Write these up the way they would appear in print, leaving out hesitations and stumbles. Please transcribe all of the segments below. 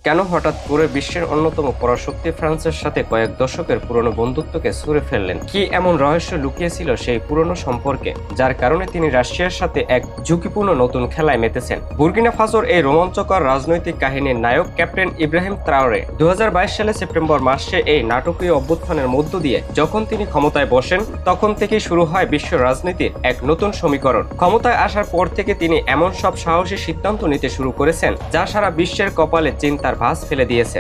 কেন হঠাৎ করে বিশ্বের অন্যতম পরাশক্তি ফ্রান্সের সাথে কয়েক দশকের পুরনো বন্ধুত্বকে ছুঁড়ে ফেললেন? কি এমন রহস্য লুকিয়েছিল সেই পুরনো সম্পর্কে, যার কারণে তিনি রাশিয়ার সাথে এক ঝুঁকিপূর্ণ নতুন খেলায় মেতেছেন? বুর্কিনা ফাসোর এই রোমাঞ্চকর রাজনৈতিক কাহিনীর নায়ক ক্যাপ্টেন ইব্রাহিম ট্রাওরে 2022 সালে সেপ্টেম্বর মাসে এই নাটকীয় অভ্যুত্থানের মধ্য দিয়ে যখন তিনি ক্ষমতায় বসেন, তখন থেকেই শুরু হয় বিশ্ব রাজনীতির এক নতুন সমীকরণ। ক্ষমতায় আসার পর থেকে তিনি এমন সব সাহসী সিদ্ধান্ত নিতে শুরু করেছেন যা সারা বিশ্বের কপালে চিন্তার ভাঁজ ফেলে দিয়েছে।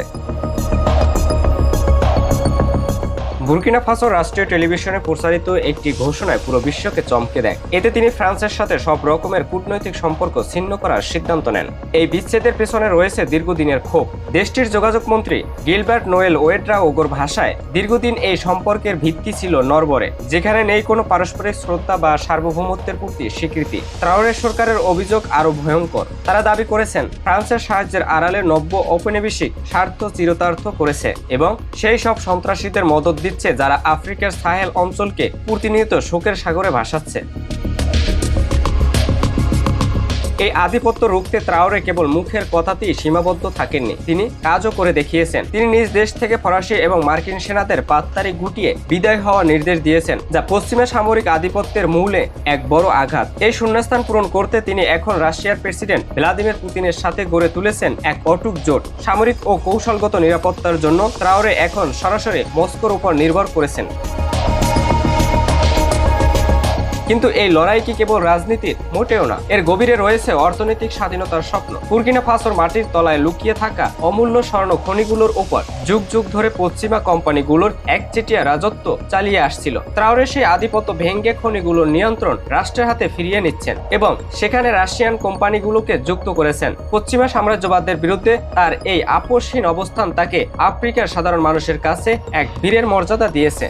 বুর্কিনা ফাসোর রাষ্ট্রীয় টেলিভিশনে প্রচারিত একটি ঘোষণায় পুরো বিশ্বকে চমকে দেয়। এতে তিনি ফ্রান্সের সাথে সব রকমের কূটনৈতিক সম্পর্ক ছিন্ন করার সিদ্ধান্ত নেন। এই বিচ্ছেদের পেছনে রয়েছে দীর্ঘদিনের ক্ষোভ। দেশটির যোগাযোগ মন্ত্রী গিলবার্ট নোয়েল ওয়েড্রাওগোর ভাষায়, দীর্ঘদিন এই সম্পর্কের ভিত্তি ছিল নরবরে, যেখানে নেই কোনো পারস্পরিক শ্রদ্ধা বা সার্বভৌমত্বের প্রতি স্বীকৃতি। ট্রাওরে সরকারের অভিযোগ আরো ভয়ঙ্কর। তারা দাবি করেছেন ফ্রান্সের সাহায্যের আড়ালে নব্য ঔপনিবেশিক স্বার্থ চিরতার্থ করেছে এবং সেই সব সন্ত্রাসীদের মদত দিচ্ছে যারা আফ্রিকার সাহেল অঞ্চলকে প্রতিনিয়ত শোকের সাগরে ভাসাচ্ছে। এই আধিপত্য রুখতে ট্রাওরে কেবল মুখের কথাতেই সীমাবদ্ধ থাকেননি, তিনি কাজও করে দেখিয়েছেন। তিনি নিজ দেশ থেকে ফরাসি এবং মার্কিন সেনাদের পাততাড়ি গুটিয়ে বিদায় হওয়ার নির্দেশ দিয়েছেন, যা পশ্চিমা সামরিক আধিপত্যের মূলে এক বড় আঘাত। এই শূন্যস্থান পূরণ করতে তিনি এখন রাশিয়ার প্রেসিডেন্ট ভ্লাদিমির পুতিনের সাথে গড়ে তুলেছেন এক অটুট জোট। সামরিক ও কৌশলগত নিরাপত্তার জন্য ট্রাওরে এখন সরাসরি মস্কোর উপর নির্ভর করেছেন। কিন্তু এই লড়াই কি কেবল রাজনীতির? মোটেও না। এর গভীরে রয়েছে অর্থনৈতিক স্বাধীনতার স্বপ্ন। বুর্কিনা ফাসোর মাটির তলায় লুকিয়ে থাকা অমূল্য স্বর্ণ খনিগুলোর উপর যুগ যুগ ধরে পশ্চিমা কোম্পানিগুলোর একচেটিয়া রাজত্ব চালিয়ে আসছিল। ট্রাওরে সেই আধিপত্য ভেঙে খনিগুলোর নিয়ন্ত্রণ রাষ্ট্রের হাতে ফিরিয়ে নিচ্ছেন এবং সেখানে রাশিয়ান কোম্পানিগুলোকে যুক্ত করেছেন। পশ্চিমা সাম্রাজ্যবাদের বিরুদ্ধে তার এই আপোষহীন অবস্থান তাকে আফ্রিকার সাধারণ মানুষের কাছে এক বীরের মর্যাদা দিয়েছে।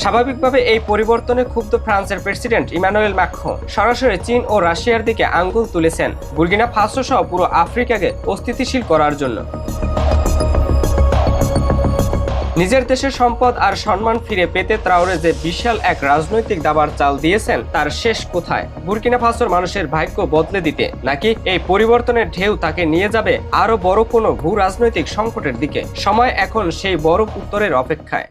স্বাভাবিকভাবে এই পরিবর্তনে ক্ষুব্ধ ফ্রান্সের প্রেসিডেন্ট ইমানুয়েল ম্যাক্রোঁ সরাসরি চীন ও রাশিয়ার দিকে আঙ্গুল তুলেছেন বুর্কিনা ফাসো সহ পুরো আফ্রিকাকে অস্থিতিশীল করার জন্য। নিজের দেশের সম্পদ আর সম্মান ফিরে পেতে ট্রাওরে যে বিশাল এক রাজনৈতিক দাবার চাল দিয়েছেন, তার শেষ কোথায়? বুর্কিনা ফাসোর মানুষের ভাগ্য বদলে দিতে, নাকি এই পরিবর্তনের ঢেউ তাকে নিয়ে যাবে আরো বড় কোনো ভূ রাজনৈতিক সংকটের দিকে? সময় এখন সেই বড় উত্তরের অপেক্ষায়।